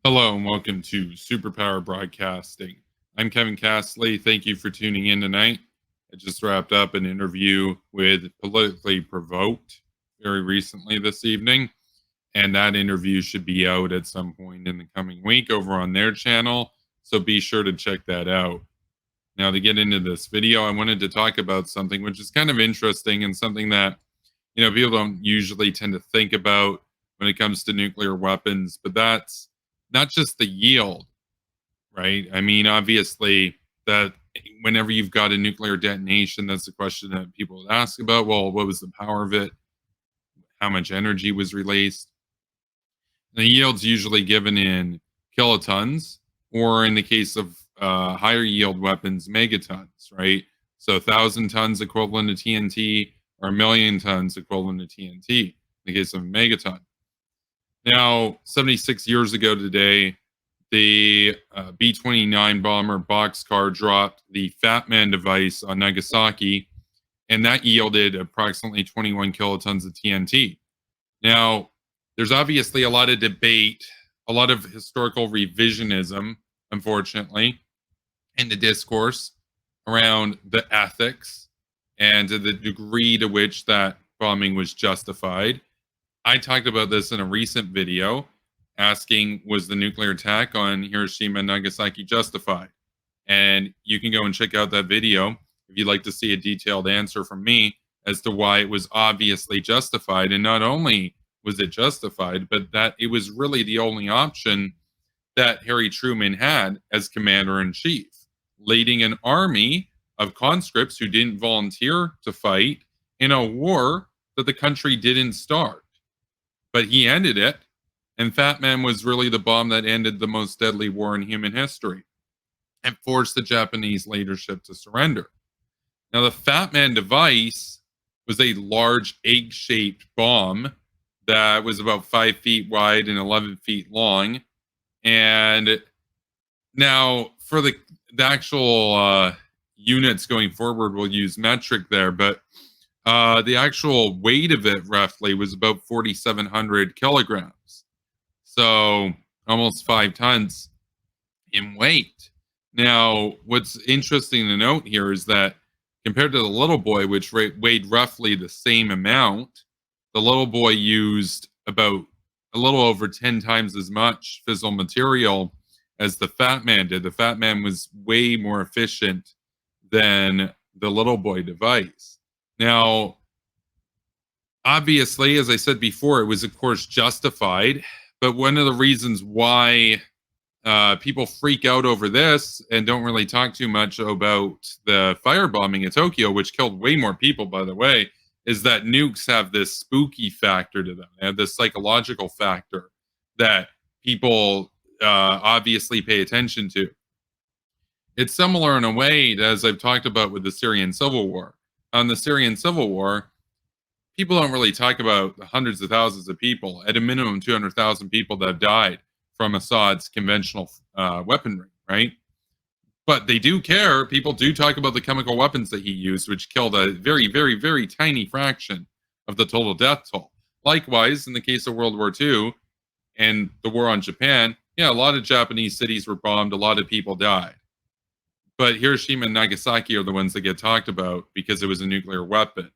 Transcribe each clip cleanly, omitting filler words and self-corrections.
Hello and welcome to Superpower Broadcasting. I'm Kevin Castley. Thank you for tuning in tonight. I just wrapped up an interview with Politically Provoked very recently this evening, and that interview should be out at some point in the coming week over on their channel. So be sure to check that out. Now, to get into this video, I wanted to talk about something which is kind of interesting and something that people don't usually tend to think about when it comes to nuclear weapons, but that's not just the yield, right? I mean, obviously, that whenever you've got a nuclear detonation, that's the question that people would ask about. Well, what was the power of it? How much energy was released? The yield's usually given in kilotons, or in the case of higher yield weapons, megatons, right? So 1,000 tons equivalent to TNT, or 1,000,000 tons equivalent to TNT, in the case of a megaton. Now, 76 years ago today, the B-29 bomber boxcar dropped the Fatman device on Nagasaki, and that yielded approximately 21 kilotons of TNT. Now, there's obviously a lot of debate, a lot of historical revisionism, unfortunately, in the discourse around the ethics and to the degree to which that bombing was justified. I talked about this in a recent video asking, was the nuclear attack on Hiroshima and Nagasaki justified? And you can go and check out that video if you'd like to see a detailed answer from me as to why it was obviously justified. And not only was it justified, but that it was really the only option that Harry Truman had as commander in chief, leading an army of conscripts who didn't volunteer to fight in a war that the country didn't start. But he ended it, and Fatman was really the bomb that ended the most deadly war in human history and forced the Japanese leadership to surrender. Now, the Fatman device was a large egg-shaped bomb that was about 5 feet wide and 11 feet long. And now, for the actual units going forward, we'll use metric there, but the actual weight of it roughly was about 4,700 kilograms. So almost 5 tons in weight. Now, what's interesting to note here is that compared to the little boy, which weighed roughly the same amount, the little boy used about a little over 10 times as much fissile material as the Fatman did. The Fatman was way more efficient than the little boy device. Now, obviously, as I said before, it was, of course, justified. But one of the reasons why people freak out over this and don't really talk too much about the firebombing at Tokyo, which killed way more people, by the way, is that nukes have this spooky factor to them. They have this psychological factor that people obviously pay attention to. It's similar in a way, as I've talked about with the Syrian civil war. On the Syrian civil war, people don't really talk about the hundreds of thousands of people, at a minimum 200,000 people that have died from Assad's conventional weaponry, right? But they do care. People do talk about the chemical weapons that he used, which killed a very, very, very tiny fraction of the total death toll. Likewise, in the case of World War II and the war on Japan, yeah, a lot of Japanese cities were bombed, a lot of people died. But Hiroshima and Nagasaki are the ones that get talked about because it was a nuclear weapon.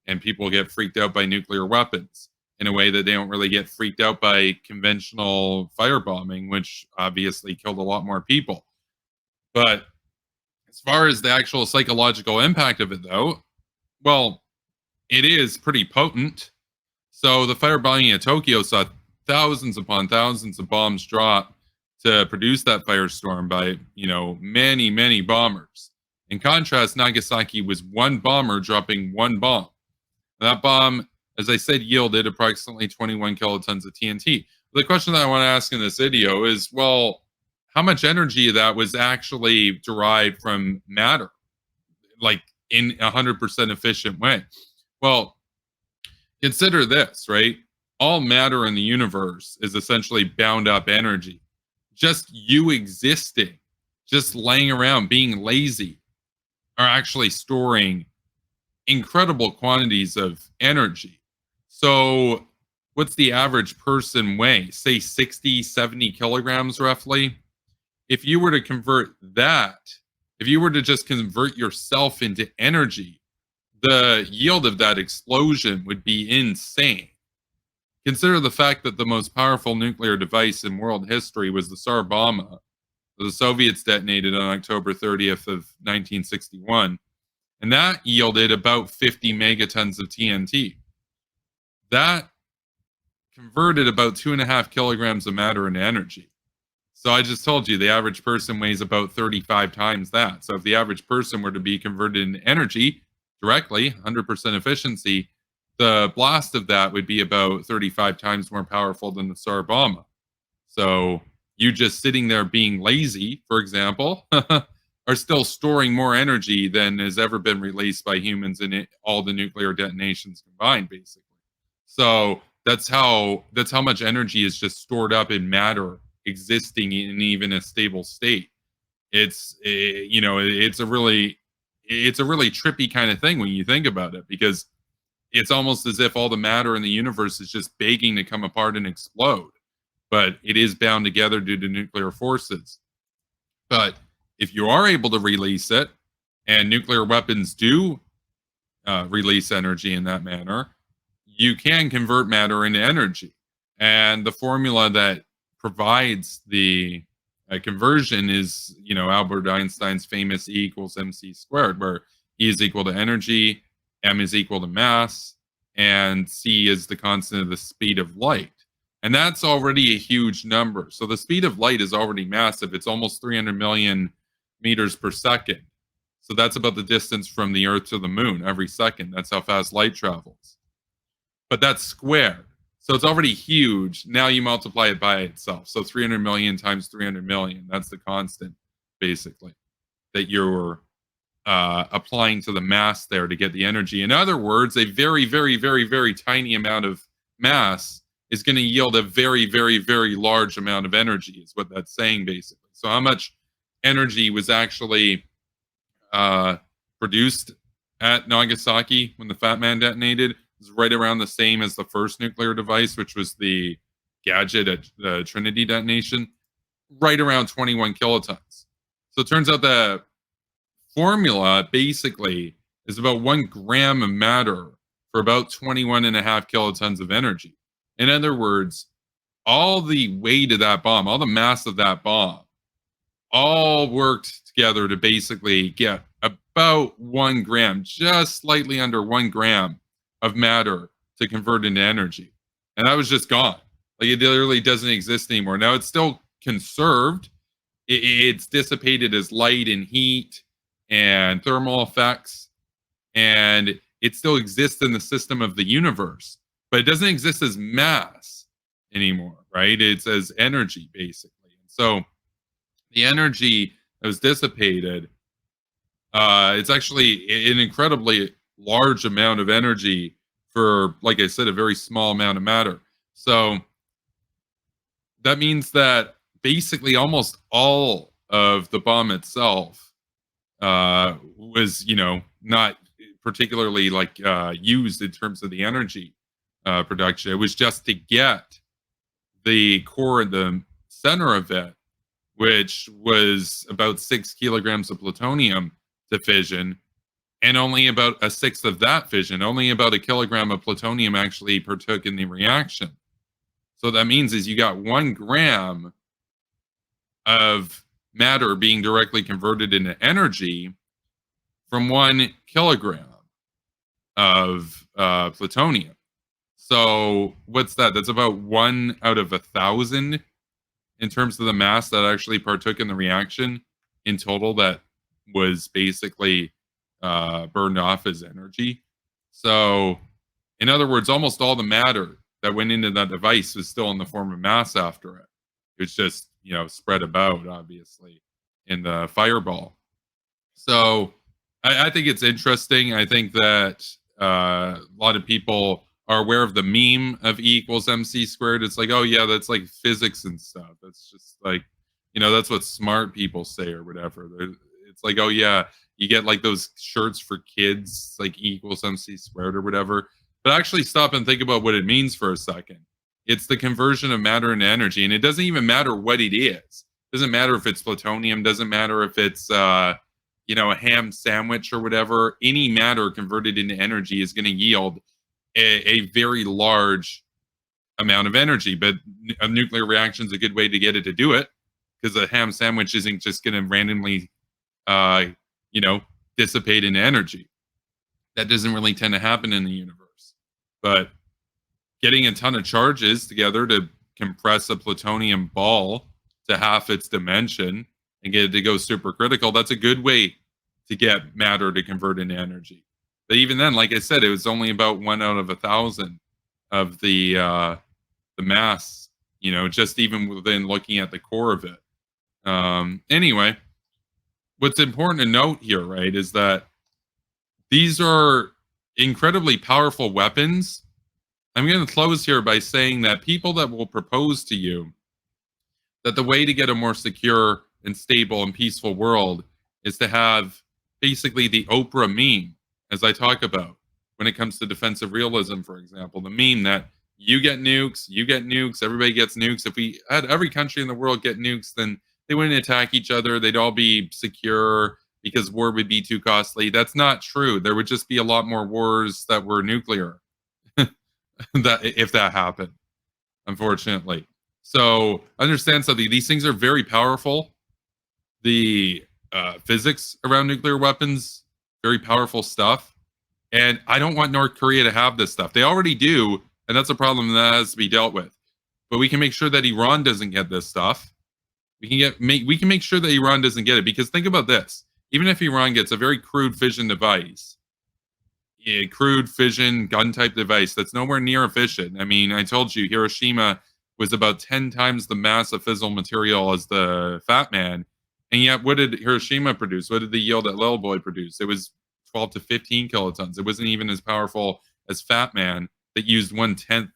And people get freaked out by nuclear weapons in a way that they don't really get freaked out by conventional firebombing, which obviously killed a lot more people. But as far as the actual psychological impact of it, though, well, it is pretty potent. So the firebombing at Tokyo saw thousands upon thousands of bombs drop to produce that firestorm by, many, many bombers. In contrast, Nagasaki was one bomber dropping one bomb. That bomb, as I said, yielded approximately 21 kilotons of TNT. The question that I want to ask in this video is, well, how much energy of that was actually derived from matter, like in a 100% efficient way? Well, consider this, right? All matter in the universe is essentially bound up energy. Just you existing, just laying around, being lazy, are actually storing incredible quantities of energy. So what's the average person weigh? Say 60, 70 kilograms roughly. If you were to convert that, if you were to just convert yourself into energy, the yield of that explosion would be insane. Consider the fact that the most powerful nuclear device in world history was the Tsar Bomb. The Soviets detonated on October 30th of 1961, and that yielded about 50 megatons of TNT. That converted about 2.5 kilograms of matter into energy. So I just told you the average person weighs about 35 times that. So if the average person were to be converted into energy directly, 100% efficiency, the blast of that would be about 35 times more powerful than the Tsar Bomb. So you just sitting there being lazy, for example, are still storing more energy than has ever been released by humans in all the nuclear detonations combined, basically. So that's how much energy is just stored up in matter existing in even a stable state. It's a really trippy kind of thing when you think about it, because it's almost as if all the matter in the universe is just begging to come apart and explode, but it is bound together due to nuclear forces. But if you are able to release it, and nuclear weapons do release energy in that manner, you can convert matter into energy. And the formula that provides the conversion is, Albert Einstein's famous E equals mc squared, where E is equal to energy, m is equal to mass, and c is the constant of the speed of light. And that's already a huge number. So the speed of light is already massive. It's almost 300 million meters per second. So that's about the distance from the Earth to the moon every second. That's how fast light travels. But that's squared. So it's already huge. Now you multiply it by itself. So 300 million times 300 million. That's the constant, basically, that you're applying to the mass there to get the energy. In other words, a very, very, very, very tiny amount of mass is going to yield a very, very, very large amount of energy, is what that's saying, basically. So how much energy was actually produced at Nagasaki when the Fatman detonated is right around the same as the first nuclear device, which was the gadget at the Trinity detonation, right around 21 kilotons. So it turns out the formula basically is about 1 gram of matter for about 21.5 kilotons of energy. In other words, all the weight of that bomb, all the mass of that bomb, all worked together to basically get about 1 gram, just slightly under 1 gram of matter to convert into energy. And that was just gone. Like, it literally doesn't exist anymore. Now it's still conserved. It's dissipated as light and heat and thermal effects, and it still exists in the system of the universe, but it doesn't exist as mass anymore, right? It's as energy, basically. And so the energy that was dissipated, it's actually an incredibly large amount of energy for, like I said, a very small amount of matter. So that means that basically almost all of the bomb itself was, not particularly used in terms of the energy production. It was just to get the core in the center of it, which was about 6 kilograms of plutonium to fission, and only about a sixth of that fission, only about a kilogram of plutonium actually partook in the reaction. So that means is you got 1 gram of matter being directly converted into energy from 1 kilogram of plutonium. So what's that? That's about 1 out of 1,000 in terms of the mass that actually partook in the reaction in total that was basically burned off as energy. So in other words, almost all the matter that went into that device was still in the form of mass after it. It's just, spread about, obviously, in the fireball. So I think it's interesting. I think that a lot of people are aware of the meme of E equals MC squared. It's like, oh yeah, that's like physics and stuff. That's just like, that's what smart people say or whatever. It's like, oh yeah, you get like those shirts for kids, like E equals MC squared or whatever. But actually stop and think about what it means for a second. It's the conversion of matter into energy, and it doesn't even matter what it is. It doesn't matter if it's plutonium. Doesn't matter if it's a ham sandwich or whatever. Any matter converted into energy is going to yield a very large amount of energy. But a nuclear reaction is a good way to get it to do it, because a ham sandwich isn't just going to randomly, uh, you know, dissipate into energy. That doesn't really tend to happen in the universe. But getting a ton of charges together to compress a plutonium ball to half its dimension and get it to go supercritical, that's a good way to get matter to convert into energy. But even then, like I said, it was only about 1 out of 1,000 of the mass, just even within looking at the core of it. Anyway, what's important to note here, right, is that these are incredibly powerful weapons. I'm going to close here by saying that people that will propose to you that the way to get a more secure and stable and peaceful world is to have basically the Oprah meme, as I talk about when it comes to defensive realism, for example, the meme that you get nukes, everybody gets nukes. If we had every country in the world get nukes, then they wouldn't attack each other. They'd all be secure because war would be too costly. That's not true. There would just be a lot more wars that were nuclear that if that happened, unfortunately. So understand something. These things are very powerful. The physics around nuclear weapons, very powerful stuff. And I don't want North Korea to have this stuff. They already do, and that's a problem that has to be dealt with. But we can make sure that Iran doesn't get this stuff. We can make sure that Iran doesn't get it, because think about this. Even if Iran gets a very crude fission device, a crude fission gun type device that's nowhere near efficient. I mean, I told you Hiroshima was about 10 times the mass of fissile material as the Fatman. And yet, what did Hiroshima produce? What did the yield at Little Boy produce? It was 12 to 15 kilotons. It wasn't even as powerful as Fatman that used 1/10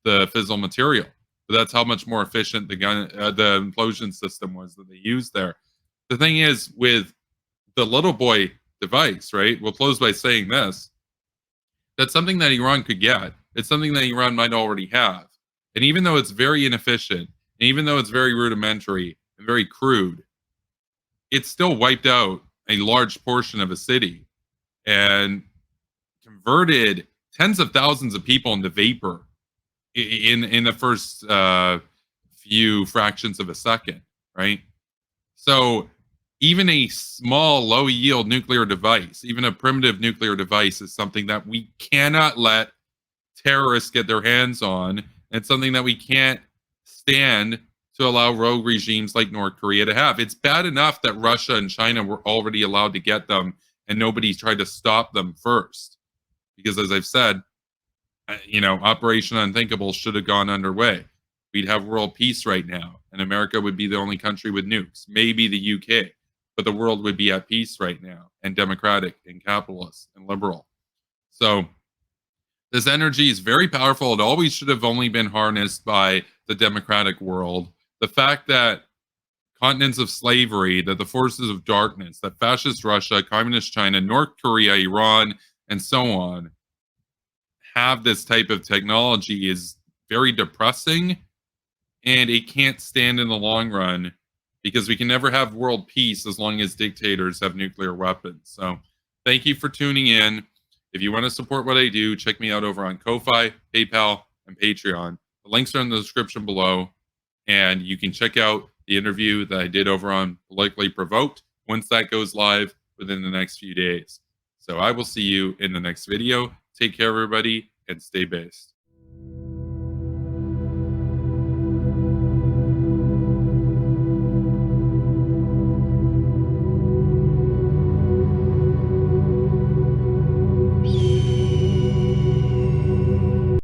the fissile material. But that's how much more efficient the implosion system was that they used there. The thing is, with the Little Boy device, right? We'll close by saying this. That's something that Iran could get. It's something that Iran might already have. And even though it's very inefficient, and even though it's very rudimentary and very crude, it still wiped out a large portion of a city and converted tens of thousands of people into vapor in the first few fractions of a second, right? So even a small, low-yield nuclear device, even a primitive nuclear device, is something that we cannot let terrorists get their hands on. And something that we can't stand to allow rogue regimes like North Korea to have. It's bad enough that Russia and China were already allowed to get them, and nobody tried to stop them first. Because, as I've said, Operation Unthinkable should have gone underway. We'd have world peace right now, and America would be the only country with nukes, maybe the UK, but the world would be at peace right now, and democratic and capitalist and liberal. So this energy is very powerful. It always should have only been harnessed by the democratic world. The fact that continents of slavery, that the forces of darkness, that fascist Russia, communist China, North Korea, Iran, and so on have this type of technology is very depressing, and it can't stand in the long run, because we can never have world peace as long as dictators have nuclear weapons. So thank you for tuning in. If you want to support what I do, check me out over on Ko-Fi, PayPal, and Patreon. The links are in the description below, and you can check out the interview that I did over on Politically Provoked once that goes live within the next few days. So I will see you in the next video. Take care, everybody, and stay based.